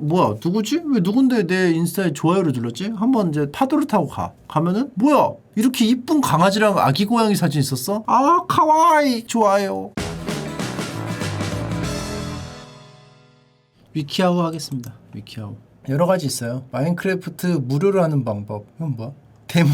뭐야 누구지? 왜 누군데 내 인스타에 좋아요를 눌렀지? 한번 이제 파도를 타고 가면은 뭐야 이렇게 이쁜 강아지랑 아기 고양이 사진 있었어? 아 카와이 좋아요. 위키하우 하겠습니다. 위키하우 여러 가지 있어요. 마인크래프트 무료로 하는 방법. 이건 뭐야? 데모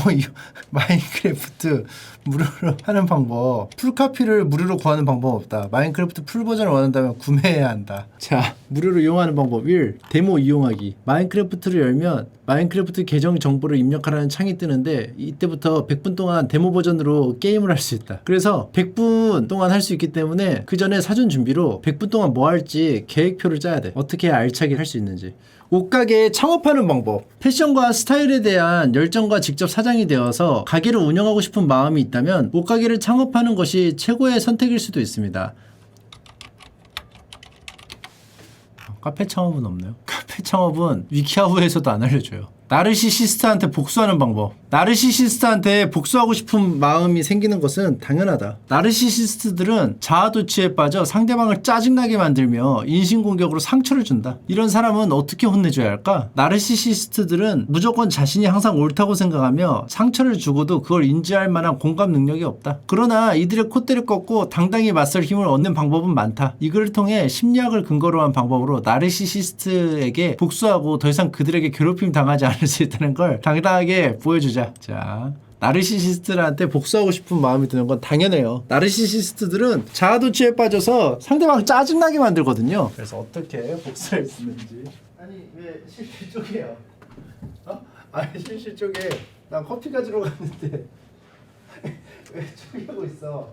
마인크래프트 무료로 하는 방법. 풀카피를 무료로 구하는 방법 없다. 마인크래프트 풀 버전을 원한다면 구매해야 한다. 자, 무료로 이용하는 방법 1. 데모 이용하기. 마인크래프트를 열면 마인크래프트 계정 정보를 입력하라는 창이 뜨는데 이때부터 100분 동안 데모 버전으로 게임을 할 수 있다. 그래서 100분 동안 할 수 있기 때문에 그 전에 사전 준비로 100분 동안 뭐 할지 계획표를 짜야 돼. 어떻게 해야 알차게 할 수 있는지. 옷가게 창업하는 방법. 패션과 스타일에 대한 열정과 직접 사장이 되어서 가게를 운영하고 싶은 마음이 있다면 옷가게를 창업하는 것이 최고의 선택일 수도 있습니다. 카페 창업은 없나요? 카페 창업은 위키하우에서도 안 알려줘요. 나르시시스트한테 복수하는 방법. 나르시시스트한테 복수하고 싶은 마음이 생기는 것은 당연하다. 나르시시스트들은 자아도취에 빠져 상대방을 짜증나게 만들며 인신공격으로 상처를 준다. 이런 사람은 어떻게 혼내줘야 할까? 나르시시스트들은 무조건 자신이 항상 옳다고 생각하며 상처를 주고도 그걸 인지할 만한 공감 능력이 없다. 그러나 이들의 콧대를 꺾고 당당히 맞설 힘을 얻는 방법은 많다. 이 글을 통해 심리학을 근거로 한 방법으로 나르시시스트에게 복수하고 더 이상 그들에게 괴롭힘 당하지 않을 수 있다는 걸 당당하게 보여주자. 자, 나르시시스트들한테 복수하고 싶은 마음이 드는 건 당연해요. 나르시시스트들은 자아도취에 빠져서 상대방 짜증나게 만들거든요. 그래서 어떻게 복수할 수 있는지. 아니 왜 실실 쪽이에요? 아니 실실 쪽에 난 커피 가지러 갔는데 왜 쪼개고 있어?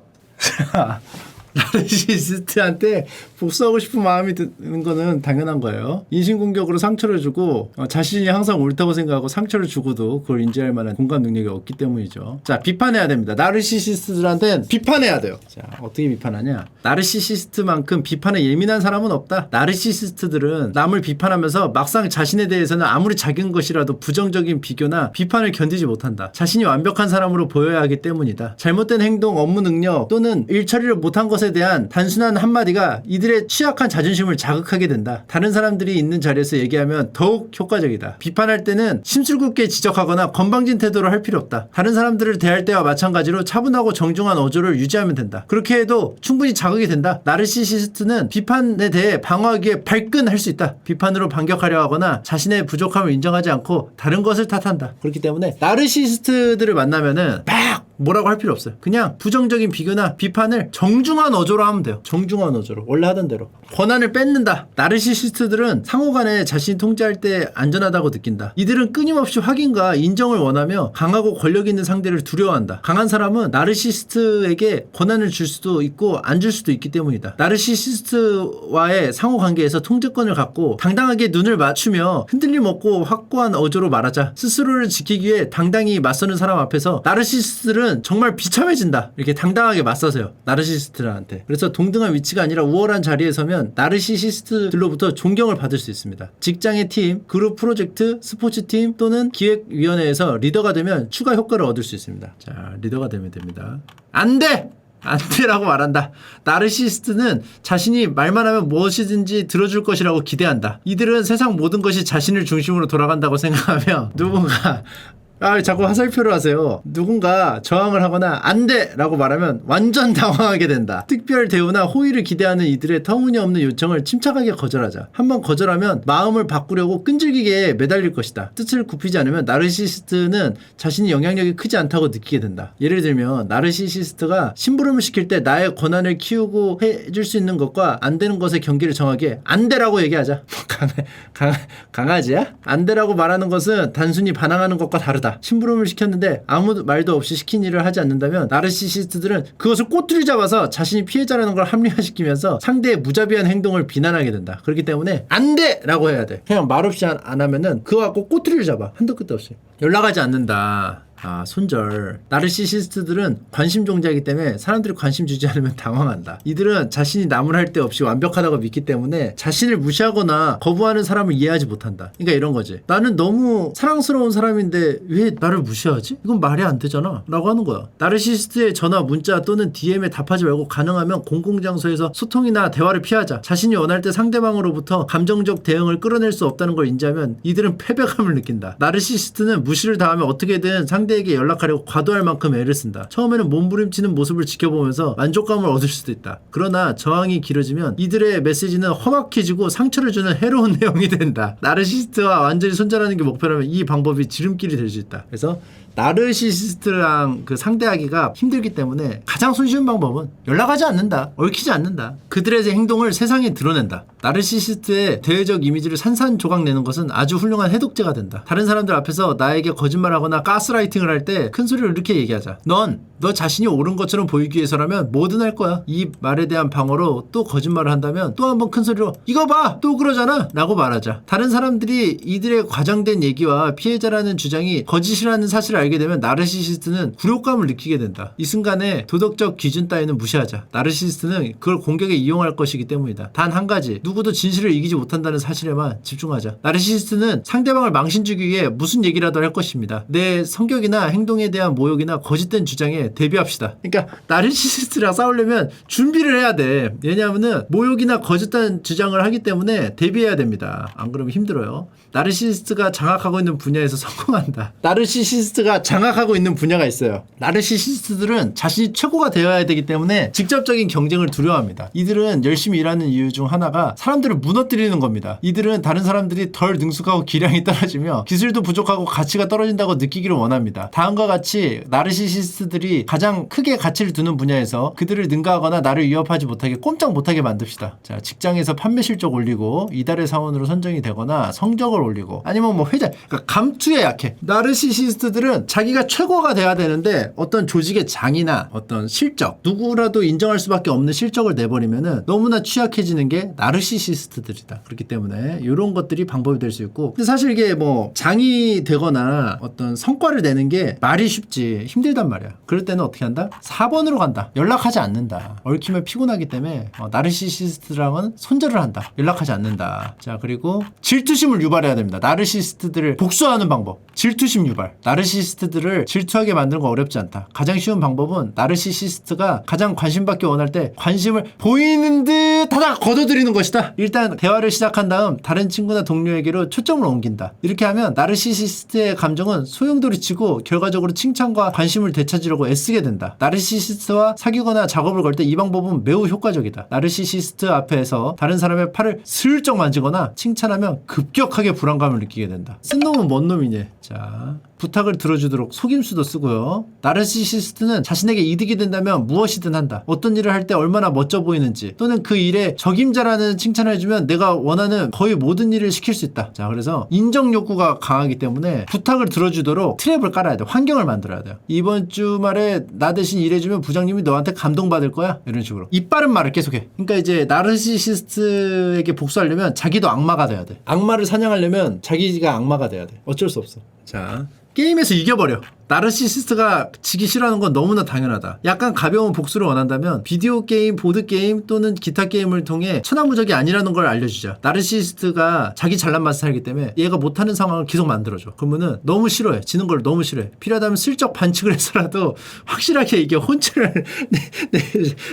나르시시스트한테 복수하고 싶은 마음이 드는 거는 당연한 거예요. 인신공격으로 상처를 주고 자신이 항상 옳다고 생각하고 상처를 주고도 그걸 인지할 만한 공감 능력이 없기 때문이죠. 자, 비판해야 됩니다. 나르시시스트들한테는 비판해야 돼요. 자, 어떻게 비판하냐? 나르시시스트만큼 비판에 예민한 사람은 없다. 나르시시스트들은 남을 비판하면서 막상 자신에 대해서는 아무리 작은 것이라도 부정적인 비교나 비판을 견디지 못한다. 자신이 완벽한 사람으로 보여야 하기 때문이다. 잘못된 행동, 업무 능력 또는 일 처리를 못한 것에 대한 단순한 한마디가 이들의 취약한 자존심을 자극하게 된다. 다른 사람들이 있는 자리에서 얘기하면 더욱 효과적이다. 비판할 때는 심술궂게 지적하거나 건방진 태도를 할 필요 없다. 다른 사람들을 대할 때와 마찬가지로 차분하고 정중한 어조를 유지하면 된다. 그렇게 해도 충분히 자극이 된다. 나르시시스트는 비판에 대해 방어하기에 발끈할 수 있다. 비판으로 반격하려 하거나 자신의 부족함을 인정하지 않고 다른 것을 탓한다. 그렇기 때문에 나르시시스트들을 만나면은 막 뭐라고 할 필요 없어요. 그냥 부정적인 비교나 비판을 정중한 어조로 하면 돼요. 정중한 어조로. 원래 하던 대로. 권한을 뺏는다. 나르시시스트들은 상호간에 자신이 통제할 때 안전하다고 느낀다. 이들은 끊임없이 확인과 인정을 원하며 강하고 권력 있는 상대를 두려워한다. 강한 사람은 나르시시스트에게 권한을 줄 수도 있고 안 줄 수도 있기 때문이다. 나르시시스트와의 상호관계에서 통제권을 갖고 당당하게 눈을 맞추며 흔들림 없고 확고한 어조로 말하자. 스스로를 지키기 위해 당당히 맞서는 사람 앞에서 나르시시스트들은 정말 비참해진다. 이렇게 당당하게 맞서세요. 나르시시스트들한테. 그래서 동등한 위치가 아니라 우월한 자리에 서면 나르시시스트들로부터 존경을 받을 수 있습니다. 직장의 팀, 그룹 프로젝트, 스포츠팀 또는 기획위원회에서 리더가 되면 추가 효과를 얻을 수 있습니다. 자, 리더가 되면 됩니다. 안 돼! 안 돼라고 말한다. 나르시시스트는 자신이 말만 하면 무엇이든지 들어줄 것이라고 기대한다. 이들은 세상 모든 것이 자신을 중심으로 돌아간다고 생각하며 누군가 자꾸 화살표를 하세요. 누군가 저항을 하거나 안 돼! 라고 말하면 완전 당황하게 된다. 특별 대우나 호의를 기대하는 이들의 터무니없는 요청을 침착하게 거절하자. 한번 거절하면 마음을 바꾸려고 끈질기게 매달릴 것이다. 뜻을 굽히지 않으면 나르시시스트는 자신이 영향력이 크지 않다고 느끼게 된다. 예를 들면 나르시시스트가 심부름을 시킬 때 나의 권한을 키우고 해줄 수 있는 것과 안 되는 것의 경계를 정하게 안 돼라고 얘기하자. 강아지야? 안 돼라고 말하는 것은 단순히 반항하는 것과 다르다. 심부름을 시켰는데 아무 말도 없이 시킨 일을 하지 않는다면 나르시시스트들은 그것을 꼬투리 잡아서 자신이 피해자라는 걸 합리화시키면서 상대의 무자비한 행동을 비난하게 된다. 그렇기 때문에 안 돼! 라고 해야 돼. 그냥 말없이 안 하면은 그거 갖고 꼬투리를 잡아. 한도 끝도 없이. 연락하지 않는다. 손절. 나르시시스트들은 관심 종자이기 때문에 사람들이 관심 주지 않으면 당황한다. 이들은 자신이 남을 할 데 없이 완벽하다고 믿기 때문에 자신을 무시하거나 거부하는 사람을 이해하지 못한다. 그러니까 이런 거지. 나는 너무 사랑스러운 사람인데 왜 나를 무시하지? 이건 말이 안 되잖아 라고 하는 거야. 나르시시스트의 전화, 문자 또는 DM에 답하지 말고 가능하면 공공장소에서 소통이나 대화를 피하자. 자신이 원할 때 상대방으로부터 감정적 대응을 끌어낼 수 없다는 걸 인지하면 이들은 패배감을 느낀다. 나르시시스트는 무시를 당하면 어떻게든 상대에게 연락하려고 과도할 만큼 애를 쓴다. 처음에는 몸부림치는 모습을 지켜보면서 만족감을 얻을 수도 있다. 그러나 저항이 길어지면 이들의 메시지는 험악해지고 상처를 주는 해로운 내용이 된다. 나르시시스트와 완전히 손절하는 게 목표라면 이 방법이 지름길이 될 수 있다. 그래서 나르시시스트랑 상대하기가 힘들기 때문에 가장 손쉬운 방법은 연락하지 않는다. 얽히지 않는다. 그들의 행동을 세상에 드러낸다. 나르시시스트의 대외적 이미지를 산산조각 내는 것은 아주 훌륭한 해독제가 된다. 다른 사람들 앞에서 나에게 거짓말하거나 가스라이팅을 할 때 큰 소리로 이렇게 얘기하자. 너 자신이 옳은 것처럼 보이기 위해서라면 뭐든 할 거야. 이 말에 대한 방어로 또 거짓말을 한다면 또 한 번 큰 소리로 이거 봐! 또 그러잖아! 라고 말하자. 다른 사람들이 이들의 과장된 얘기와 피해자라는 주장이 거짓이라는 사실을 알게 되면 나르시시스트는 굴욕감을 느끼게 된다. 이 순간에 도덕적 기준 따위는 무시하자. 나르시시스트는 그걸 공격에 이용할 것이기 때문이다. 단 한 가지, 누구도 진실을 이기지 못한다는 사실에만 집중하자. 나르시시스트는 상대방을 망신주기 위해 무슨 얘기라도 할 것입니다. 내 성격이나 행동에 대한 모욕이나 거짓된 주장에 대비합시다. 그러니까 나르시시스트랑 싸우려면 준비를 해야 돼. 왜냐하면은 모욕이나 거짓된 주장을 하기 때문에 대비해야 됩니다. 안 그러면 힘들어요. 나르시시스트가 장악하고 있는 분야에서 성공한다. 나르시시스트가 장악하고 있는 분야가 있어요. 나르시시스트들은 자신이 최고가 되어야 되기 때문에 직접적인 경쟁을 두려워합니다. 이들은 열심히 일하는 이유 중 하나가 사람들을 무너뜨리는 겁니다. 이들은 다른 사람들이 덜 능숙하고 기량이 떨어지며 기술도 부족하고 가치가 떨어진다고 느끼기를 원합니다. 다음과 같이 나르시시스트들이 가장 크게 가치를 두는 분야에서 그들을 능가하거나 나를 위협하지 못하게 꼼짝 못하게 만듭시다. 자, 직장에서 판매 실적 올리고 이달의 사원으로 선정이 되거나 성적을 올리고 아니면 회장, 그러니까 감투에 약해. 나르시시스트들은 자기가 최고가 돼야 되는데 어떤 조직의 장이나 어떤 실적, 누구라도 인정할 수밖에 없는 실적을 내버리면은 너무나 취약해지는 게 나르시시스트들이다. 그렇기 때문에 이런 것들이 방법이 될 수 있고, 근데 사실 이게 장이 되거나 어떤 성과를 내는 게 말이 쉽지 힘들단 말이야. 그럴 때는 어떻게 한다? 4번으로 간다. 연락하지 않는다. 얽히면 피곤하기 때문에 나르시시스트랑은 손절을 한다. 연락하지 않는다. 자, 그리고 질투심을 유발해야 됩니다. 나르시시스트들을 복수하는 방법. 질투심 유발. 나르시시스트들을 질투하게 만드는 거 어렵지 않다. 가장 쉬운 방법은 나르시시스트가 가장 관심받기 원할 때 관심을 보이는 듯 하다 걷어들이는 것이다. 일단 대화를 시작한 다음 다른 친구나 동료에게로 초점을 옮긴다. 이렇게 하면 나르시시스트의 감정은 소용돌이치고 결과적으로 칭찬과 관심을 되찾으려고 애쓰게 된다. 나르시시스트와 사귀거나 작업을 걸 때 이 방법은 매우 효과적이다. 나르시시스트 앞에서 다른 사람의 팔을 슬쩍 만지거나 칭찬하면 급격하게 불안감을 느끼게 된다. 쓴 놈은 뭔 놈이니? 자, 부탁을 들어주도록 속임수도 쓰고요. 나르시시스트는 자신에게 이득이 된다면 무엇이든 한다. 어떤 일을 할 때 얼마나 멋져 보이는지 또는 그 일에 적임자라는 칭찬을 해주면 내가 원하는 거의 모든 일을 시킬 수 있다. 자, 그래서 인정 욕구가 강하기 때문에 부탁을 들어주도록 트랩을 깔아야 돼. 환경을 만들어야 돼요. 이번 주말에 나 대신 일해주면 부장님이 너한테 감동받을 거야. 이런 식으로 이빠른 말을 계속해. 그러니까 이제 나르시시스트에게 복수하려면 자기도 악마가 돼야 돼. 악마를 사냥하려면 자기가 악마가 돼야 돼. 어쩔 수 없어. 자, 게임에서 이겨버려. 나르시시스트가 지기 싫어하는 건 너무나 당연하다. 약간 가벼운 복수를 원한다면 비디오 게임, 보드 게임 또는 기타 게임을 통해 천하무적이 아니라는 걸 알려주자. 나르시시스트가 자기 잘난 맛을 살기 때문에 얘가 못하는 상황을 계속 만들어줘. 그러면은 너무 싫어해. 지는 걸 너무 싫어해. 필요하다면 슬쩍 반칙을 해서라도 확실하게 이게 혼쭐을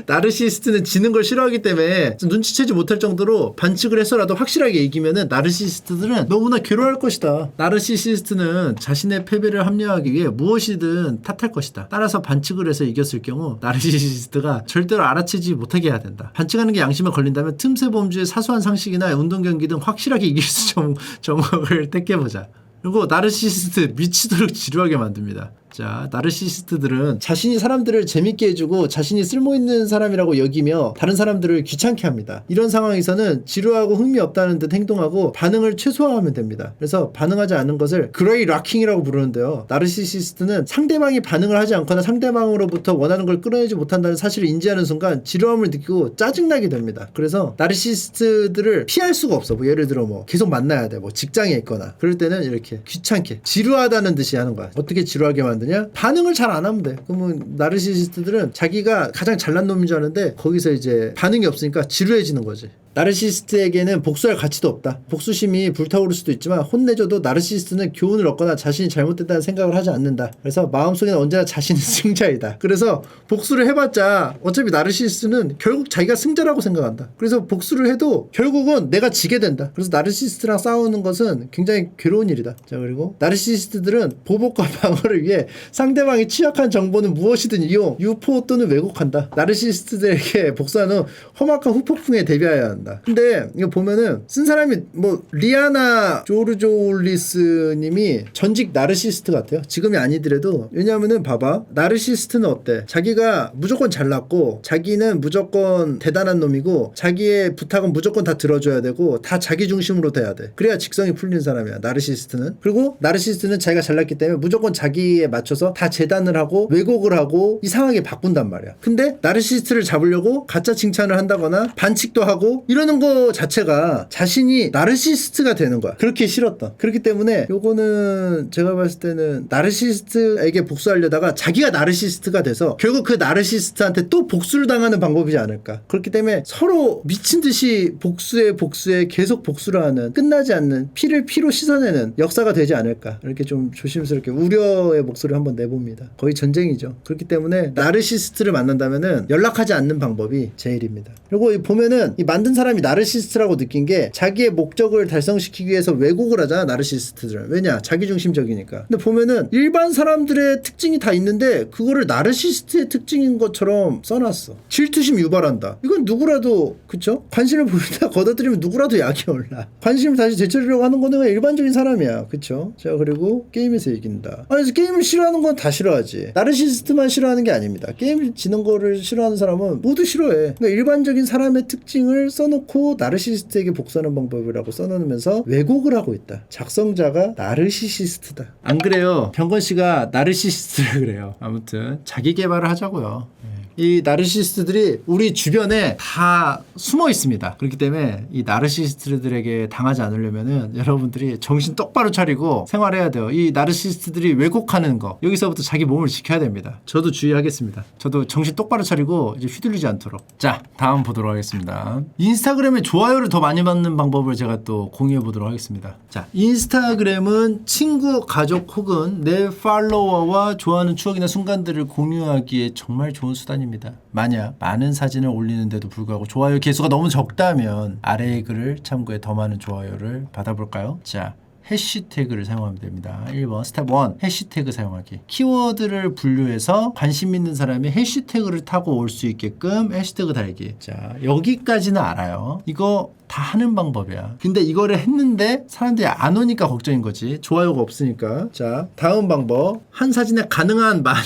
나르시시스트는 지는 걸 싫어하기 때문에 눈치채지 못할 정도로 반칙을 해서라도 확실하게 이기면은 나르시시스트들은 너무나 괴로워할 것이다. 나르시시스트는 자신의 패배를 합리화하기 위해 무엇이든 탓할 것이다. 따라서 반칙을 해서 이겼을 경우 나르시시스트가 절대로 알아채지 못하게 해야 된다. 반칙하는 게 양심에 걸린다면 틈새 범주의 사소한 상식이나 운동 경기 등 확실하게 이길 수 정목을 택해보자. 그리고 나르시시스트 미치도록 지루하게 만듭니다. 자, 나르시시스트들은 자신이 사람들을 재밌게 해주고 자신이 쓸모있는 사람이라고 여기며 다른 사람들을 귀찮게 합니다. 이런 상황에서는 지루하고 흥미없다는 듯 행동하고 반응을 최소화하면 됩니다. 그래서 반응하지 않는 것을 그레이 락킹이라고 부르는데요. 나르시시스트는 상대방이 반응을 하지 않거나 상대방으로부터 원하는 걸 끌어내지 못한다는 사실을 인지하는 순간 지루함을 느끼고 짜증나게 됩니다. 그래서 나르시시스트들을 피할 수가 없어. 예를 들어 계속 만나야 돼. 직장에 있거나 그럴 때는 이렇게 귀찮게 지루하다는 듯이 하는 거야. 어떻게 지루하게 만드냐? 만드냐? 반응을 잘 안 하면 돼. 그러면 나르시시스트들은 자기가 가장 잘난 놈인 줄 아는데 거기서 이제 반응이 없으니까 지루해지는 거지. 나르시시스트에게는 복수할 가치도 없다. 복수심이 불타오를 수도 있지만 혼내줘도 나르시시스트는 교훈을 얻거나 자신이 잘못됐다는 생각을 하지 않는다. 그래서 마음속에는 언제나 자신은 승자이다. 그래서 복수를 해봤자 어차피 나르시시스트는 결국 자기가 승자라고 생각한다. 그래서 복수를 해도 결국은 내가 지게 된다. 그래서 나르시시스트랑 싸우는 것은 굉장히 괴로운 일이다. 자, 그리고 나르시시스트들은 보복과 방어를 위해 상대방이 취약한 정보는 무엇이든 이용, 유포 또는 왜곡한다. 나르시시스트들에게 복수하는 험악한 후폭풍에 대비하여야 한다. 근데 이거 보면은 쓴 사람이 뭐 리아나 조르조울리스 님이 전직 나르시스트 같아요. 지금이 아니더라도. 왜냐하면은 봐봐, 나르시스트는 어때? 자기가 무조건 잘났고 자기는 무조건 대단한 놈이고 자기의 부탁은 무조건 다 들어줘야 되고 다 자기 중심으로 돼야 돼. 그래야 직성이 풀리는 사람이야, 나르시스트는. 그리고 나르시스트는 자기가 잘났기 때문에 무조건 자기에 맞춰서 다 재단을 하고 왜곡을 하고 이상하게 바꾼단 말이야. 근데 나르시스트를 잡으려고 가짜 칭찬을 한다거나 반칙도 하고 이러는 거 자체가 자신이 나르시스트가 되는 거야. 그렇게 싫었던. 그렇기 때문에 요거는 제가 봤을 때는 나르시스트에게 복수하려다가 자기가 나르시스트가 돼서 결국 그 나르시스트한테 또 복수를 당하는 방법이지 않을까. 그렇기 때문에 서로 미친 듯이 복수에 계속 복수를 하는, 끝나지 않는, 피를 피로 씻어내는 역사가 되지 않을까. 이렇게 좀 조심스럽게 우려의 목소리를 한번 내봅니다. 거의 전쟁이죠. 그렇기 때문에 나르시스트를 만난다면은 연락하지 않는 방법이 제일입니다. 그리고 보면은 이 만든 사람이 나르시스트라고 느낀 게 자기의 목적을 달성시키기 위해서 왜곡을 하잖아, 나르시스트들은. 왜냐? 자기중심적이니까. 근데 보면은 일반 사람들의 특징이 다 있는데 그거를 나르시스트의 특징인 것처럼 써놨어. 질투심 유발한다. 이건 누구라도, 그쵸? 관심을 보이다 걷어들이면 누구라도 약이 올라. 관심을 다시 되찾으려고 하는 거는 일반적인 사람이야. 그쵸? 자, 그리고 게임에서 이긴다. 아니, 게임을 싫어하는 건 다 싫어하지. 나르시스트만 싫어하는 게 아닙니다. 게임 지는 거를 싫어하는 사람은 모두 싫어해. 그러니까 일반적인 사람의 특징을 써놓고 나르시스트에게 복수하는 방법이라고 써놓으면서 왜곡을 하고 있다. 작성자가 나르시시스트다. 안 그래요? 병건 씨가 나르시시스트를 그래요. 아무튼 자기 개발을 하자고요. 이 나르시스트들이 우리 주변에 다 숨어 있습니다. 그렇기 때문에 이 나르시스트들에게 당하지 않으려면은 여러분들이 정신 똑바로 차리고 생활해야 돼요. 이 나르시스트들이 왜곡하는 거, 여기서부터 자기 몸을 지켜야 됩니다. 저도 주의하겠습니다. 저도 정신 똑바로 차리고 이제 휘둘리지 않도록. 자, 다음 보도록 하겠습니다. 인스타그램에 좋아요를 더 많이 받는 방법을 제가 또 공유해 보도록 하겠습니다. 자, 인스타그램은 친구, 가족 혹은 내 팔로워와 좋아하는 추억이나 순간들을 공유하기에 정말 좋은 수단입니다. 만약 많은 사진을 올리는데도 불구하고 좋아요 개수가 너무 적다면 아래의 글을 참고해 더 많은 좋아요를 받아볼까요? 자, 해시태그를 사용하면 됩니다. 1번 스텝 1 해시태그 사용하기. 키워드를 분류해서 관심 있는 사람이 해시태그를 타고 올 수 있게끔 해시태그 달기. 자, 여기까지는 알아요. 이거 다 하는 방법이야. 근데 이거를 했는데 사람들이 안 오니까 걱정인 거지. 좋아요가 없으니까. 자, 다음 방법. 한 사진에 가능한 많은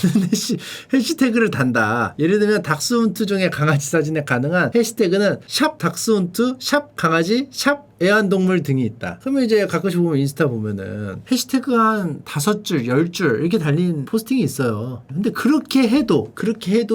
해시태그를 단다. 예를 들면 닥스훈트 중에 강아지 사진에 가능한 해시태그는 샵 닥스훈트, 샵 강아지, 샵 애완동물 등이 있다. 그러면 이제 가끔씩 보면 인스타 보면은 해시태그 한 5줄, 10줄 이렇게 달린 포스팅이 있어요. 근데 그렇게 해도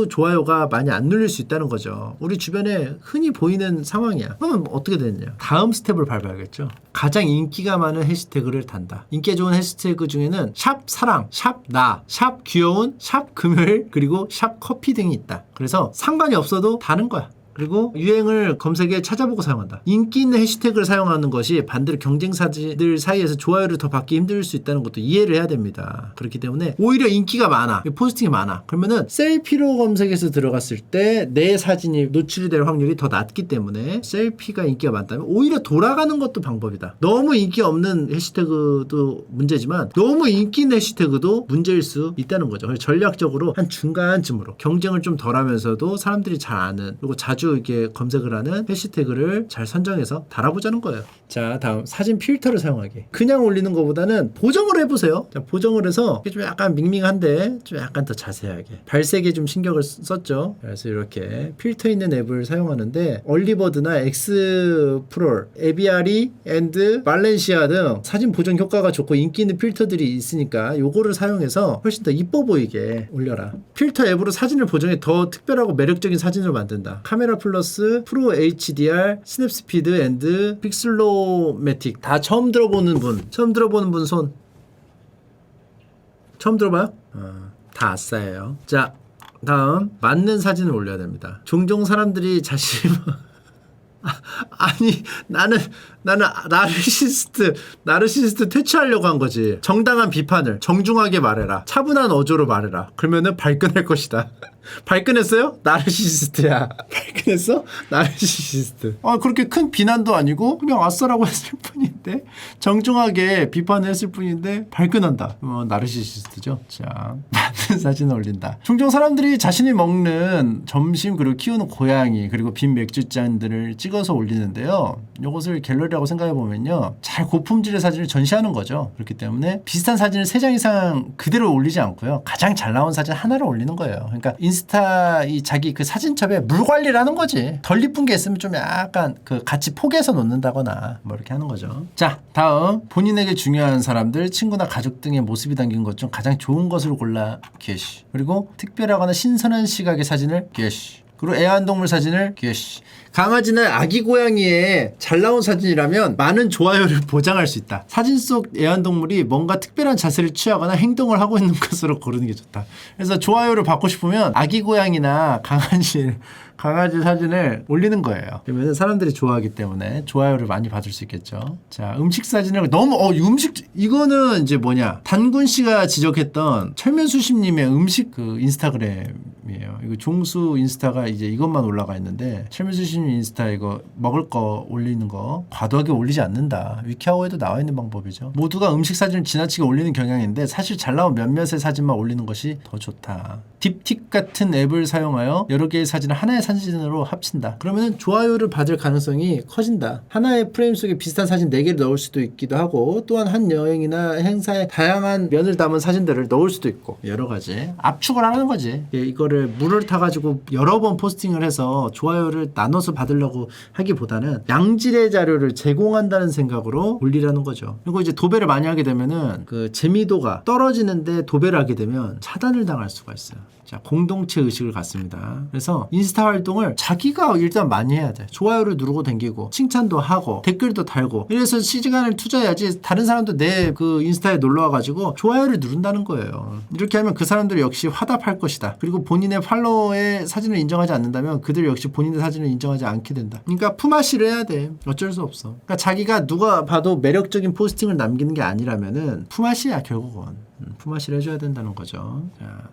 좋아요가 많이 안 눌릴 수 있다는 거죠. 우리 주변에 흔히 보이는 상황이야. 그러면 어떻게 되느냐? 다음 스텝을 밟아야겠죠. 가장 인기가 많은 해시태그를 단다. 인기 좋은 해시태그 중에는 샵 사랑, 샵 나, 샵 귀여운, 샵 금요일, 그리고 샵 커피 등이 있다. 그래서 상관이 없어도 다는 거야. 그리고 유행을 검색에 찾아보고 사용한다. 인기 있는 해시태그를 사용하는 것이 반대로 경쟁사들 사이에서 좋아요를 더 받기 힘들 수 있다는 것도 이해를 해야 됩니다. 그렇기 때문에 오히려 인기가 많아, 포스팅이 많아, 그러면은 셀피로 검색해서 들어갔을 때 내 사진이 노출이 될 확률이 더 낮기 때문에 셀피가 인기가 많다면 오히려 돌아가는 것도 방법이다. 너무 인기 없는 해시태그도 문제지만 너무 인기 있는 해시태그도 문제일 수 있다는 거죠. 그래서 전략적으로 한 중간쯤으로 경쟁을 좀 덜하면서도 사람들이 잘 아는, 그리고 자주 이렇게 검색을 하는 해시태그를 잘 선정해서 달아보자는 거예요. 자, 다음 사진 필터를 사용하기. 그냥 올리는 것보다는 보정을 해보세요. 자, 보정을 해서 좀 약간 밍밍한데 좀 약간 더 자세하게, 발색에 좀 신경을 썼죠. 그래서 이렇게 필터 있는 앱을 사용하는데 얼리버드나 엑스프롤, 에비아리 앤드 발렌시아 등 사진 보정 효과가 좋고 인기 있는 필터들이 있으니까 요거를 사용해서 훨씬 더 이뻐 보이게 올려라. 필터 앱으로 사진을 보정해 더 특별하고 매력적인 사진을 만든다. 카메라 플러스, 프로 HDR, 스냅스피드 앤드 픽슬로매틱. 다 처음 들어보는 분 손. 처음 들어봐요? 다 아싸예요. 자, 다음 맞는 사진을 올려야 됩니다. 종종 사람들이 자신이 아니 나는 나르시스트 퇴치하려고 한 거지. 정당한 비판을 정중하게 말해라. 차분한 어조로 말해라. 그러면은 발끈할 것이다. 발끈했어요? 나르시시스트야. 발끈했어? 나르시시스트. 그렇게 큰 비난도 아니고 그냥 아싸라고 했을 뿐인데, 정중하게 비판을 했을 뿐인데 발끈한다. 나르시시스트죠. 자, 맞는 사진을 올린다. 종종 사람들이 자신이 먹는 점심 그리고 키우는 고양이 그리고 빈 맥주잔들을 찍어서 올리는데요. 이것을 갤러리라고 생각해 보면요, 잘 고품질의 사진을 전시하는 거죠. 그렇기 때문에 비슷한 사진을 3장 이상 그대로 올리지 않고요, 가장 잘 나온 사진 하나를 올리는 거예요. 그러니까 인스타 이 자기 그 사진첩에 물 관리를 하는 거지. 덜 이쁜 게 있으면 좀 약간 그 같이 포개서 놓는다거나 뭐 이렇게 하는 거죠. 자, 다음 본인에게 중요한 사람들, 친구나 가족 등의 모습이 담긴 것 중 가장 좋은 것을 골라 게시. 그리고 특별하거나 신선한 시각의 사진을 게시. 그리고 애완동물 사진을 게시. 강아지나 아기 고양이의 잘 나온 사진이라면 많은 좋아요를 보장할 수 있다. 사진 속 애완동물이 뭔가 특별한 자세를 취하거나 행동을 하고 있는 것으로 고르는 게 좋다. 그래서 좋아요를 받고 싶으면 아기 고양이나 강아지 사진을 올리는 거예요. 그러면 사람들이 좋아하기 때문에 좋아요를 많이 받을 수 있겠죠. 자, 음식 사진을 너무 이거는 이제 뭐냐, 단군 씨가 지적했던 철면수심님의 음식 그 인스타그램이에요. 이거 종수 인스타가 이제 이것만 올라가 있는데, 철면수심 인스타 이거 먹을 거 올리는 거 과도하게 올리지 않는다. 위키아우에도 나와 있는 방법이죠. 모두가 음식 사진을 지나치게 올리는 경향인데 사실 잘 나온 몇몇의 사진만 올리는 것이 더 좋다. 딥틱 같은 앱을 사용하여 여러 개의 사진을 하나의 사진으로 합친다. 그러면 좋아요를 받을 가능성이 커진다. 하나의 프레임 속에 비슷한 사진 4개를 넣을 수도 있기도 하고, 또한 한 여행이나 행사에 다양한 면을 담은 사진들을 넣을 수도 있고, 여러 가지 압축을 하는 거지. 이거를 물을 타가지고 여러 번 포스팅을 해서 좋아요를 나눠서 받으려고 하기보다는 양질의 자료를 제공한다는 생각으로 올리라는 거죠. 그리고 이제 도배를 많이 하게 되면은 그 재미도가 떨어지는데, 도배를 하게 되면 차단을 당할 수가 있어요. 자, 공동체 의식을 갖습니다. 그래서 인스타 활동을 자기가 일단 많이 해야 돼. 좋아요를 누르고 댕기고 칭찬도 하고 댓글도 달고, 이래서 시간을 투자해야지 다른 사람도 내 그 인스타에 놀러와가지고 좋아요를 누른다는 거예요. 이렇게 하면 그 사람들이 역시 화답할 것이다. 그리고 본인의 팔로워의 사진을 인정하지 않는다면 그들 역시 본인의 사진을 인정하지 않게 된다. 그러니까 품앗이를 해야 돼. 어쩔 수 없어. 그러니까 자기가 누가 봐도 매력적인 포스팅을 남기는 게 아니라면은 품앗이야. 결국은 품앗이를 해줘야 된다는 거죠. 자,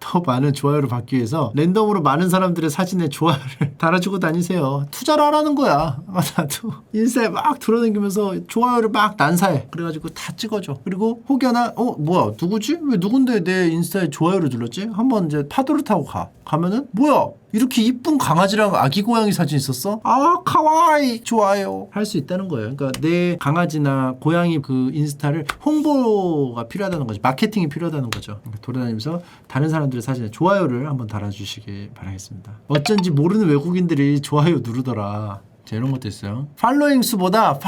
더 많은 좋아요를 받기 위해서 랜덤으로 많은 사람들의 사진에 좋아요를 달아주고 다니세요. 투자를 하라는 거야. 나도 인스타에 막 돌아다니면서 좋아요를 막 난사해. 그래가지고 다 찍어줘. 그리고 혹여나 뭐야 누구지? 왜 누군데 내 인스타에 좋아요를 눌렀지? 한번 이제 파도를 타고 가면은 뭐야? 이렇게 이쁜 강아지랑 아기 고양이 사진 있었어? 아, 카와이 좋아요 할 수 있다는 거예요. 그러니까 내 강아지나 고양이 그 인스타를 홍보가 필요하다는 거죠. 마케팅이 필요하다는 거죠. 그러니까 돌아다니면서 다른 사람들의 사진에 좋아요를 한번 달아주시기 바라겠습니다. 어쩐지 모르는 외국인들이 좋아요 누르더라. 자, 이런 것도 있어요. 팔로잉 수보다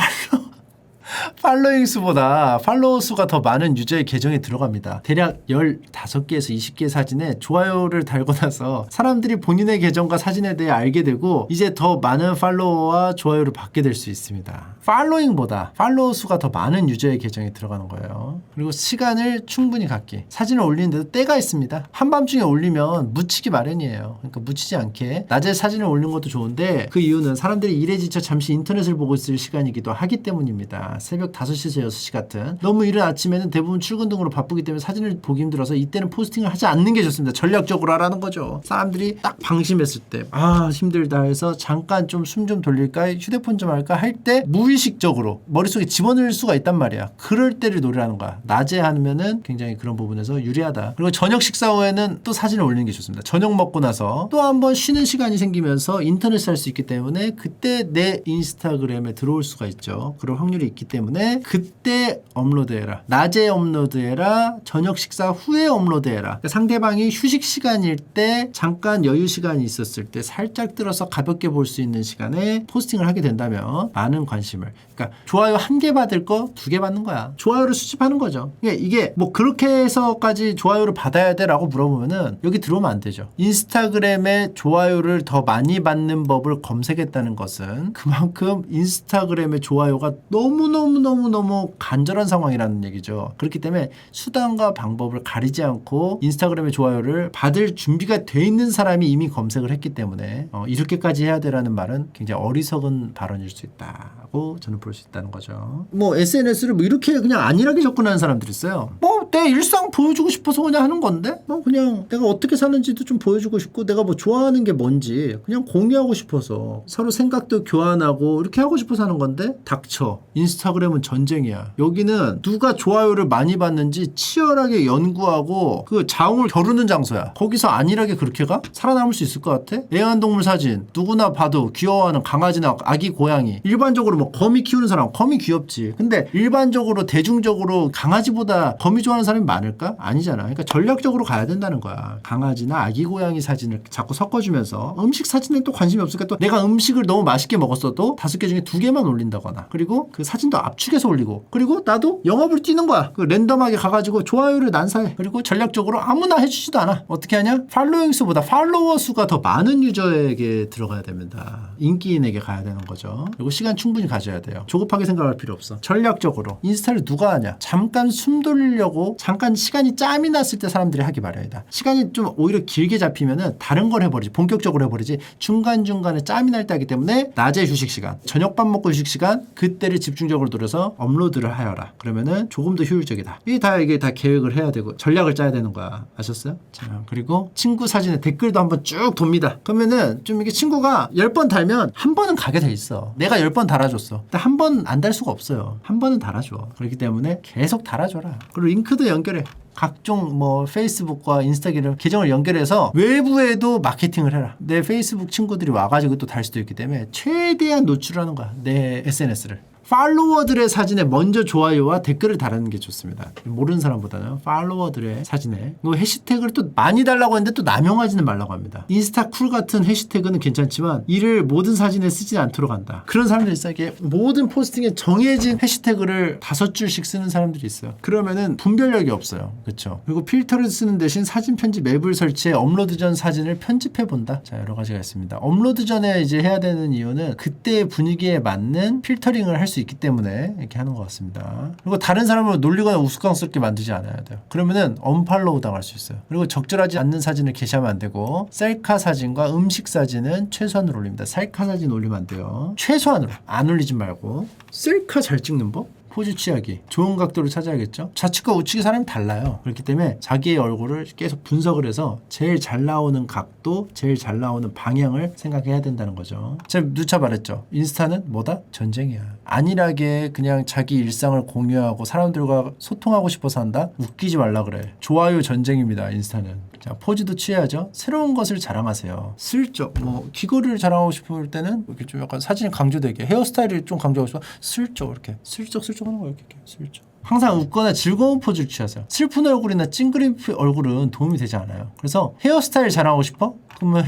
팔로워 수가 더 많은 유저의 계정에 들어갑니다. 대략 15개에서 20개의 사진에 좋아요를 달고 나서 사람들이 본인의 계정과 사진에 대해 알게 되고, 이제 더 많은 팔로워와 좋아요를 받게 될 수 있습니다. 팔로잉보다 팔로워 수가 더 많은 유저의 계정에 들어가는 거예요. 그리고 시간을 충분히 갖기. 사진을 올리는데도 때가 있습니다. 한밤중에 올리면 묻히기 마련이에요. 그러니까 묻히지 않게 낮에 사진을 올리는 것도 좋은데, 그 이유는 사람들이 일에 지쳐 잠시 인터넷을 보고 있을 시간이기도 하기 때문입니다. 새벽 5시에서 6시 같은 너무 이른 아침에는 대부분 출근 등으로 바쁘기 때문에 사진을 보기 힘들어서 이때는 포스팅을 하지 않는 게 좋습니다. 전략적으로 하라는 거죠. 사람들이 딱 방심했을 때 힘들다 해서 잠깐 좀 숨 좀 돌릴까, 휴대폰 좀 할까 할 때 무의식적으로 머릿속에 집어넣을 수가 있단 말이야. 그럴 때를 노리라는 거야. 낮에 하면은 굉장히 그런 부분에서 유리하다. 그리고 저녁 식사 후에는 또 사진을 올리는 게 좋습니다. 저녁 먹고 나서 또 한번 쉬는 시간이 생기면서 인터넷을 할 수 있기 때문에 그때 내 인스타그램에 들어올 수가 있죠. 그럴 확률이 있기 때문에 그때 업로드해라. 낮에 업로드해라. 저녁 식사 후에 업로드해라. 그러니까 상대방이 휴식 시간일 때, 잠깐 여유 시간이 있었을 때 살짝 들어서 가볍게 볼 수 있는 시간에 포스팅을 하게 된다면 많은 관심을, 그러니까 좋아요 1개 받을 거 2개 받는 거야. 좋아요를 수집하는 거죠. 이게 뭐 그렇게 해서까지 좋아요를 받아야 돼 라고 물어보면은 여기 들어오면 안 되죠. 인스타그램에 좋아요를 더 많이 받는 법을 검색했다는 것은 그만큼 인스타그램의 좋아요가 너무너무 너무너무 간절한 상황이라는 얘기죠. 그렇기 때문에 수단과 방법을 가리지 않고 인스타그램의 좋아요를 받을 준비가 돼 있는 사람이 이미 검색을 했기 때문에 이렇게까지 해야 되라는 말은 굉장히 어리석은 발언일 수 있다고 저는 볼 수 있다는 거죠. 뭐 SNS를 뭐 이렇게 그냥 안일하게 접근하는 사람들이 있어요. 뭐 내 일상 보여주고 싶어서 그냥 하는 건데 뭐 그냥 내가 어떻게 사는지도 좀 보여주고 싶고 내가 뭐 좋아하는 게 뭔지 그냥 공유하고 싶어서 서로 생각도 교환하고 이렇게 하고 싶어서 하는 건데 닥쳐. 인스타그램은 전쟁이야. 여기는 누가 좋아요를 많이 받는지 치열하게 연구하고 그 자웅을 겨루는 장소야. 거기서 안일하게 그렇게 가? 살아남을 수 있을 것 같아? 애완동물 사진 누구나 봐도 귀여워하는 강아지나 아기 고양이 일반적으로 뭐 거미 키우는 사람 거미 귀엽지. 근데 일반적으로 대중적으로 강아지보다 거미 좋아하는 사람이 많을까? 아니잖아. 그러니까 전략적으로 가야 된다는 거야. 강아지나 아기 고양이 사진을 자꾸 섞어주면서 음식 사진에 또 관심이 없으니까 또 내가 음식을 너무 맛있게 먹었어도 5개 중에 2개만 올린다거나 그리고 그 사진도 압축해서 올리고 그리고 나도 영업을 뛰는 거야. 그 랜덤하게 가가지고 좋아요를 난사해. 그리고 전략적으로 아무나 해주지도 않아. 어떻게 하냐? 팔로잉 수보다 팔로워 수가 더 많은 유저에게 들어가야 됩니다. 인기인에게 가야 되는 거죠. 그리고 시간 충분히 가져야 돼요. 조급하게 생각할 필요 없어. 전략적으로 인스타를 누가 하냐? 잠깐 숨 돌리려고 잠깐 시간이 짬이 났을 때 사람들이 하기 마련이다. 시간이 좀 오히려 길게 잡히면은 다른 걸 해버리지. 본격적으로 해버리지. 중간중간에 짬이 날 때 하기 때문에 낮에 휴식 시간, 저녁밥 먹고 휴식 시간 그때를 집중적으로 들여서 업로드를 하여라. 그러면은 조금 더 효율적이다. 이게 다 계획을 해야 되고 전략을 짜야 되는 거야. 아셨어요? 자, 그리고 친구 사진에 댓글도 한번 쭉 돕니다. 그러면은 좀 이게 친구가 10번 달면 한 번은 가게 돼 있어. 내가 10번 달아줬어. 근데 한 번 안 달 수가 없어요. 한 번은 달아줘. 그렇기 때문에 계속 달아줘라. 그리고 링크도 연결해. 각종 뭐 페이스북과 인스타그램 계정을 연결해서 외부에도 마케팅을 해라. 내 페이스북 친구들이 와가지고 또 달 수도 있기 때문에 최대한 노출하는 거야. 내 SNS를. 팔로워들의 사진에 먼저 좋아요와 댓글을 달는 게 좋습니다. 모르는 사람보다는 팔로워들의 사진에 해시태그를 또 많이 달라고 하는데 또 남용하지는 말라고 합니다. 인스타 쿨 같은 해시태그는 괜찮지만 이를 모든 사진에 쓰지 않도록 한다. 그런 사람들이 있어요. 이게 모든 포스팅에 정해진 해시태그를 5줄씩 쓰는 사람들이 있어요. 그러면은 분별력이 없어요. 그렇죠? 그리고 필터를 쓰는 대신 사진 편집 앱을 설치해 업로드 전 사진을 편집해 본다. 자, 여러 가지가 있습니다. 업로드 전에 이제 해야 되는 이유는 그때의 분위기에 맞는 필터링을 할 수 있기 때문에 이렇게 하는 것 같습니다. 그리고 다른 사람을 놀리거나 우스꽝스럽게 만들지 않아야 돼요. 그러면은 언팔로우 당할 수 있어요. 그리고 적절하지 않는 사진을 게시하면 안 되고 셀카 사진과 음식 사진은 최소한으로 올립니다. 셀카 사진 올리면 안 돼요. 최소한으로 안 올리지 말고 셀카 잘 찍는 법? 포즈 취하기, 좋은 각도를 찾아야겠죠. 좌측과 우측의 사람이 달라요. 그렇기 때문에 자기의 얼굴을 계속 분석을 해서 제일 잘 나오는 각도, 제일 잘 나오는 방향을 생각해야 된다는 거죠. 제가 누차 말했죠. 인스타는 뭐다? 전쟁이야. 안일하게 그냥 자기 일상을 공유하고 사람들과 소통하고 싶어서 한다? 웃기지 말라 그래. 좋아요 전쟁입니다. 인스타는. 자, 포즈도 취해야죠. 새로운 것을 자랑하세요. 슬쩍 뭐 귀걸이를 자랑하고 싶을 때는 이렇게 좀 약간 사진이 강조되게 헤어스타일을 좀 강조하고 싶어 슬쩍 이렇게 슬쩍 하는 거예요. 이렇게 슬쩍. 항상 웃거나 즐거운 포즈를 취하세요. 슬픈 얼굴이나 찡그린 얼굴은 도움이 되지 않아요. 그래서 헤어스타일 자랑하고 싶어? 그러면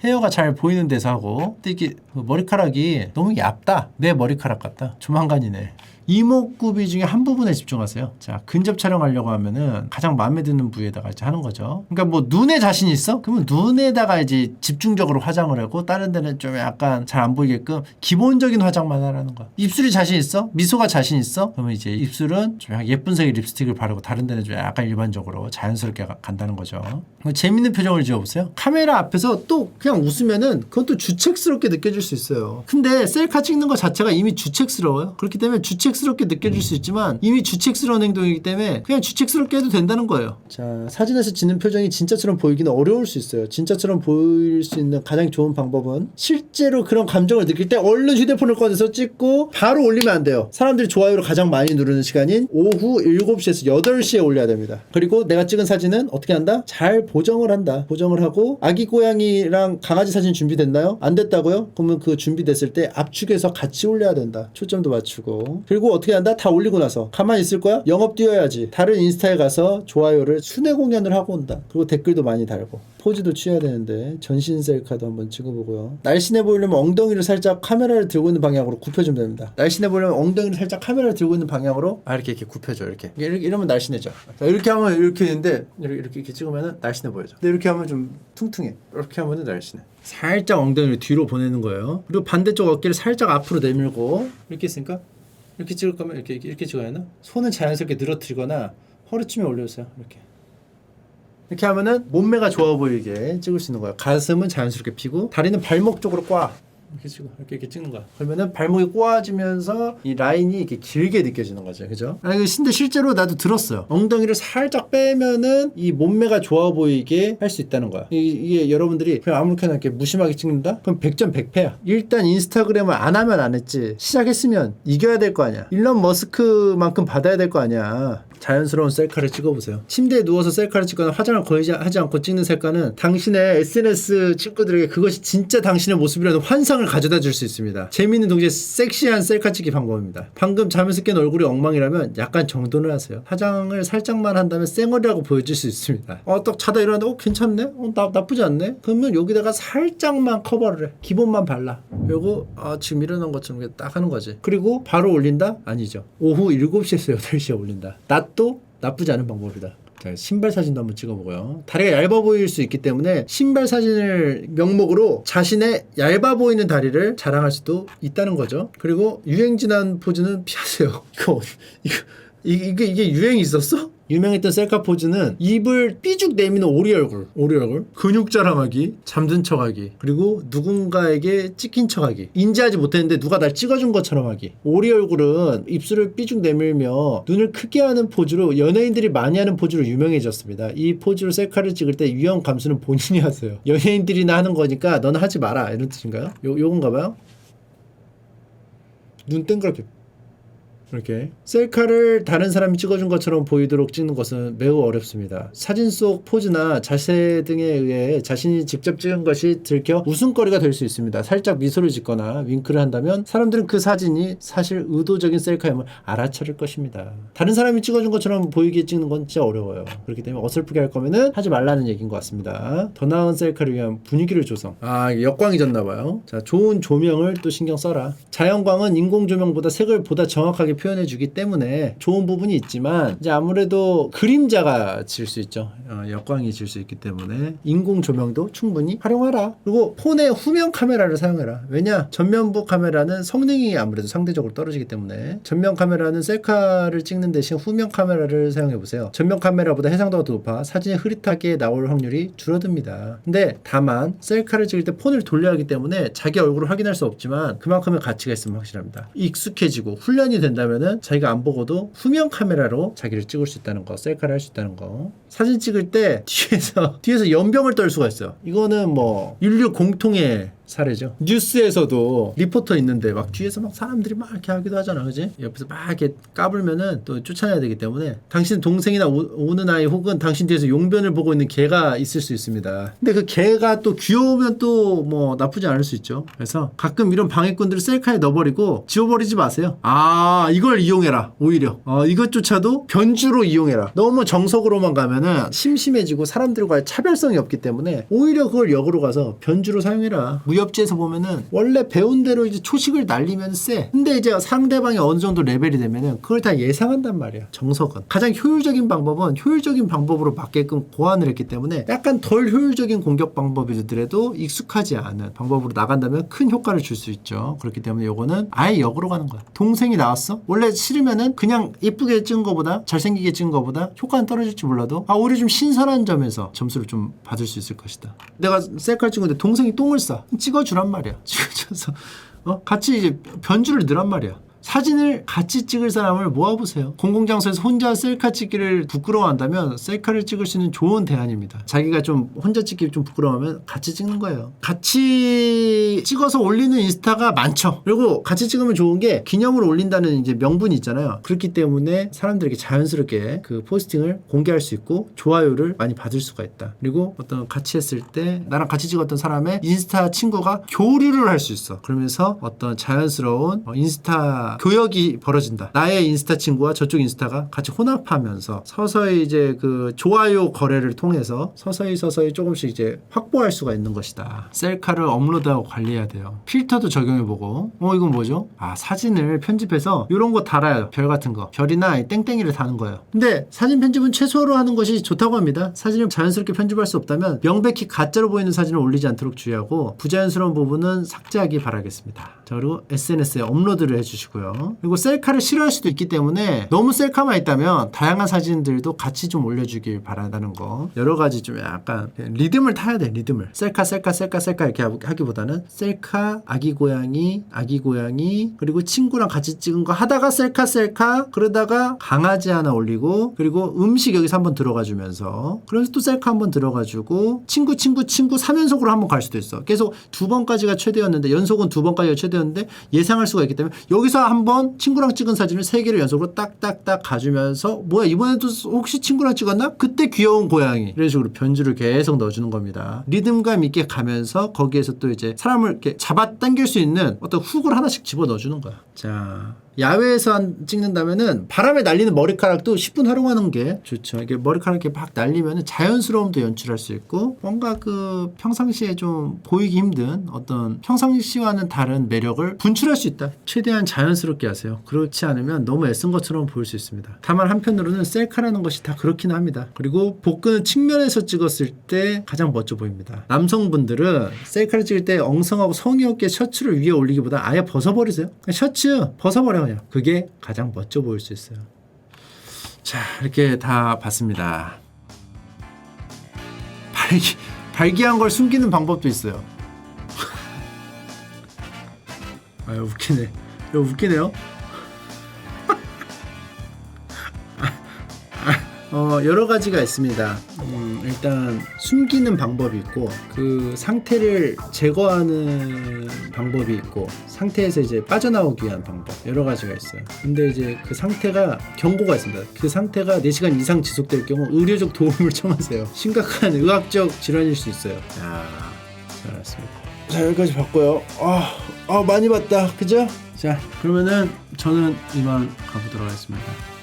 헤어가 잘 보이는 데서 하고 근데 이게 머리카락이 너무 얇다. 내 머리카락 같다. 조만간이네. 이목구비 중에 한 부분에 집중하세요. 자, 근접 촬영하려고 하면은 가장 마음에 드는 부위에다가 이제 하는 거죠. 그러니까 뭐 눈에 자신 있어? 그러면 눈에다가 이제 집중적으로 화장을 하고 다른 데는 좀 약간 잘 안 보이게끔 기본적인 화장만 하라는 거야. 입술이 자신 있어? 미소가 자신 있어? 그러면 이제 입술은 좀 약간 예쁜 색의 립스틱을 바르고 다른 데는 좀 약간 일반적으로 자연스럽게 간다는 거죠. 재밌는 표정을 지어보세요. 카메라 앞에서 또 그냥 웃으면은 그건 또 주책스럽게 느껴질 수 있어요. 근데 셀카 찍는 것 자체가 이미 주책스러워요. 그렇기 때문에 주책스럽게 느껴질 수 있지만 이미 주책스러운 행동이기 때문에 그냥 주책스럽게 해도 된다는 거예요. 자, 사진에서 짓는 표정이 진짜처럼 보이기는 어려울 수 있어요. 진짜처럼 보일 수 있는 가장 좋은 방법은 실제로 그런 감정을 느낄 때 얼른 휴대폰을 꺼내서 찍고 바로 올리면 안 돼요. 사람들이 좋아요를 가장 많이 누르는 시간인 오후 7시에서 8시에 올려야 됩니다. 그리고 내가 찍은 사진은 어떻게 한다? 잘 보정을 한다. 보정을 하고 아기 고양이랑 강아지 사진 준비됐나요? 안 됐다고요? 그러면 그 준비됐을 때 압축해서 같이 올려야 된다. 초점도 맞추고. 그리고 어떻게 한다? 다 올리고 나서 가만히 있을 거야? 영업 뛰어야지. 다른 인스타에 가서 좋아요를 순회 공연을 하고 온다. 그리고 댓글도 많이 달고 포즈도 취해야 되는데 전신 셀카도 한번 찍어보고요. 날씬해 보이려면 엉덩이를 살짝 카메라를 들고 있는 방향으로 굽혀주면 됩니다. 날씬해 보이려면 엉덩이를 살짝 카메라를 들고 있는 방향으로 이렇게 굽혀줘. 이렇게 이러면 날씬해져. 자, 이렇게 하면 이렇게 있는데 이렇게 찍으면 날씬해 보여져. 근데 이렇게 하면 좀 퉁퉁해. 이렇게 하면 날씬해. 살짝 엉덩이를 뒤로 보내는 거예요. 그리고 반대쪽 어깨를 살짝 앞으로 내밀고 이렇게 했으니까 이렇게 찍을 거면 이렇게 찍어야 하나? 손은 자연스럽게 늘어뜨리거나 허리춤에 올려주세요. 이렇게 하면은 몸매가 좋아 보이게 찍을 수 있는 거예요. 가슴은 자연스럽게 펴고 다리는 발목 쪽으로 꽉 이렇게 찍어 이렇게 찍는 거야. 그러면은 발목이 꼬아지면서 이 라인이 이렇게 길게 느껴지는 거죠, 그죠? 근데 실제로 나도 들었어요. 엉덩이를 살짝 빼면은 이 몸매가 좋아 보이게 할 수 있다는 거야. 이게 여러분들이 그냥 아무렇게나 이렇게 무심하게 찍는다? 그럼 100점 100패야. 일단 인스타그램을 안 하면 안 했지. 시작했으면 이겨야 될 거 아니야. 일론 머스크만큼 받아야 될 거 아니야. 자연스러운 셀카를 찍어보세요. 침대에 누워서 셀카를 찍거나 화장을 거의 하지 않고 찍는 셀카는 당신의 SNS 친구들에게 그것이 진짜 당신의 모습이라는 환상을 가져다 줄 수 있습니다. 재미있는 동시에 섹시한 셀카 찍기 방법입니다. 방금 잠에서 깬 얼굴이 엉망이라면 약간 정돈을 하세요. 화장을 살짝만 한다면 쌩얼이라고 보여줄 수 있습니다. 딱 자다 일어났는데 괜찮네? 나쁘지 않네? 그러면 여기다가 살짝만 커버를 해. 기본만 발라. 그리고 지금 일어난 것처럼 딱 하는 거지. 그리고 바로 올린다? 아니죠. 오후 7시에서 8시에 올린다. 낫도 나쁘지 않은 방법이다. 자, 신발 사진도 한번 찍어보고요. 다리가 얇아 보일 수 있기 때문에 신발 사진을 명목으로 자신의 얇아 보이는 다리를 자랑할 수도 있다는 거죠. 그리고 유행진한 포즈는 피하세요. 이게 유행이 있었어? 유명했던 셀카 포즈는 입을 삐죽 내미는 오리 얼굴, 근육 자랑하기, 잠든 척하기, 그리고 누군가에게 찍힌 척하기, 인지하지 못했는데 누가 날 찍어준 것처럼 하기. 오리 얼굴은 입술을 삐죽 내밀며 눈을 크게 하는 포즈로 연예인들이 많이 하는 포즈로 유명해졌습니다. 이 포즈로 셀카를 찍을 때 위험 감수는 본인이 하세요. 연예인들이나 하는 거니까 너는 하지 마라 이런 뜻인가요? 요건가 봐요. 눈 땡그랗게 이렇게 셀카를 다른 사람이 찍어준 것처럼 보이도록 찍는 것은 매우 어렵습니다. 사진 속 포즈나 자세 등에 의해 자신이 직접 찍은 것이 들켜 웃음거리가 될 수 있습니다. 살짝 미소를 짓거나 윙크를 한다면 사람들은 그 사진이 사실 의도적인 셀카임을 알아차릴 것입니다. 다른 사람이 찍어준 것처럼 보이게 찍는 건 진짜 어려워요. 그렇기 때문에 어설프게 할 거면은 하지 말라는 얘기인 것 같습니다. 더 나은 셀카를 위한 분위기를 조성. 역광이 졌나봐요. 자, 좋은 조명을 또 신경 써라. 자연광은 인공 조명보다 색을 보다 정확하게 표현해주기 때문에 좋은 부분이 있지만 이제 아무래도 그림자가 질 수 있죠. 역광이 질 수 있기 때문에 인공 조명도 충분히 활용하라. 그리고 폰에 후면 카메라를 사용해라. 왜냐? 전면부 카메라는 성능이 아무래도 상대적으로 떨어지기 때문에 전면 카메라는 셀카를 찍는 대신 후면 카메라를 사용해보세요. 전면 카메라보다 해상도가 더 높아 사진이 흐릿하게 나올 확률이 줄어듭니다. 근데 다만 셀카를 찍을 때 폰을 돌려야 하기 때문에 자기 얼굴을 확인할 수 없지만 그만큼의 가치가 있으면 확실합니다. 익숙해지고 훈련이 된다면은 자기가 안 보고도 후면 카메라로 자기를 찍을 수 있다는 거, 셀카를 할 수 있다는 거. 사진 찍을 때 뒤에서 연병을 떨 수가 있어요. 이거는 뭐 인류 공통의 사례죠. 뉴스에서도 리포터 있는데 막 뒤에서 막 사람들이 막 이렇게 하기도 하잖아, 그지? 옆에서 막 이렇게 까불면은 또 쫓아내야 되기 때문에 당신 동생이나 오는 아이 혹은 당신 뒤에서 용변을 보고 있는 개가 있을 수 있습니다. 근데 그 개가 또 귀여우면 또 뭐 나쁘지 않을 수 있죠. 그래서 가끔 이런 방해꾼들을 셀카에 넣어버리고 지워버리지 마세요. 이걸 이용해라. 오히려 이것조차도 변주로 이용해라. 너무 정석으로만 가면은 심심해지고 사람들과의 차별성이 없기 때문에 오히려 그걸 역으로 가서 변주로 사용해라. 무협지에서 보면은 원래 배운 대로 이제 초식을 날리면 쎄. 근데 이제 상대방이 어느 정도 레벨이 되면은 그걸 다 예상한단 말이야. 정석은. 가장 효율적인 방법은 효율적인 방법으로 맞게끔 고안을 했기 때문에 약간 덜 효율적인 공격 방법이더라도 익숙하지 않은 방법으로 나간다면 큰 효과를 줄 수 있죠. 그렇기 때문에 요거는 아예 역으로 가는 거야. 동생이 나왔어? 원래 싫으면은 그냥 이쁘게 찍은 거보다 잘생기게 찍은 거보다 효과는 떨어질지 몰라도 오히려 좀 신선한 점에서 점수를 좀 받을 수 있을 것이다. 내가 셀카를 찍었는데 동생이 똥을 싸. 찍어주란 말이야. 찍어줘서 같이 이제 변주를 넣으란 말이야. 사진을 같이 찍을 사람을 모아보세요. 공공장소에서 혼자 셀카 찍기를 부끄러워한다면 셀카를 찍을 수 있는 좋은 대안입니다. 자기가 좀 혼자 찍기 좀 부끄러워하면 같이 찍는 거예요. 같이 찍어서 올리는 인스타가 많죠. 그리고 같이 찍으면 좋은 게 기념으로 올린다는 이제 명분이 있잖아요. 그렇기 때문에 사람들에게 자연스럽게 그 포스팅을 공개할 수 있고 좋아요를 많이 받을 수가 있다. 그리고 어떤 같이 했을 때 나랑 같이 찍었던 사람의 인스타 친구가 교류를 할 수 있어. 그러면서 어떤 자연스러운 인스타 교역이 벌어진다. 나의 인스타 친구와 저쪽 인스타가 같이 혼합하면서 서서히 이제 그 좋아요 거래를 통해서 서서히 조금씩 이제 확보할 수가 있는 것이다. 셀카를 업로드하고 관리해야 돼요. 필터도 적용해보고 이건 뭐죠? 사진을 편집해서 이런 거 달아요. 별 같은 거. 별이나 땡땡이를 다는 거예요. 근데 사진 편집은 최소로 하는 것이 좋다고 합니다. 사진을 자연스럽게 편집할 수 없다면 명백히 가짜로 보이는 사진을 올리지 않도록 주의하고 부자연스러운 부분은 삭제하기 바라겠습니다. 자, 그리고 SNS에 업로드를 해주시고요. 있고요. 그리고 셀카를 싫어할 수도 있기 때문에 너무 셀카만 있다면 다양한 사진들도 같이 좀 올려주길 바란다는 거. 여러 가지 좀 약간 리듬을 타야 돼. 리듬을. 셀카 이렇게 하기보다는 셀카, 아기 고양이 그리고 친구랑 같이 찍은 거 하다가 셀카 그러다가 강아지 하나 올리고 그리고 음식 여기서 한번 들어가 주면서 그래서 또 셀카 한번 들어가지고 친구 3연속으로 한번 갈 수도 있어. 계속 2번까지가 최대였는데 연속은 2번까지가 최대였는데 예상할 수가 있기 때문에 여기서 한번 친구랑 찍은 사진을 3개를 연속으로 딱딱딱 가주면서 뭐야 이번에도 혹시 친구랑 찍었나? 그때 귀여운 고양이 이런 식으로 변주를 계속 넣어주는 겁니다. 리듬감 있게 가면서 거기에서 또 이제 사람을 이렇게 잡아당길 수 있는 어떤 훅을 하나씩 집어 넣어주는 거야. 자, 야외에서 찍는다면은 바람에 날리는 머리카락도 10분 활용하는 게 좋죠. 이게 머리카락 이렇게 막 날리면은 자연스러움도 연출할 수 있고 뭔가 그 평상시에 좀 보이기 힘든 어떤 평상시와는 다른 매력을 분출할 수 있다. 최대한 자연스럽게 하세요. 그렇지 않으면 너무 애쓴 것처럼 보일 수 있습니다. 다만 한편으로는 셀카라는 것이 다 그렇긴 합니다. 그리고 복근은 측면에서 찍었을 때 가장 멋져 보입니다. 남성분들은 셀카를 찍을 때 엉성하고 성의 없게 셔츠를 위에 올리기보다 아예 벗어버리세요. 셔츠 벗어버려. 그게 가장 멋져 보일 수 있어요. 자, 이렇게 다 봤습니다. 발기한 걸 숨기는 방법도 있어요. 아, 웃기네. 이거 웃기네요. 여러 가지가 있습니다. 일단 숨기는 방법이 있고 그 상태를 제거하는 방법이 있고 상태에서 이제 빠져나오기 위한 방법 여러 가지가 있어요. 근데 이제 그 상태가 경고가 있습니다. 그 상태가 4시간 이상 지속될 경우 의료적 도움을 청하세요. 심각한 의학적 질환일 수 있어요. 잘 알았습니다. 자, 여기까지 봤고요. 많이 봤다. 그죠? 자, 그러면은 저는 이만 가보도록 하겠습니다.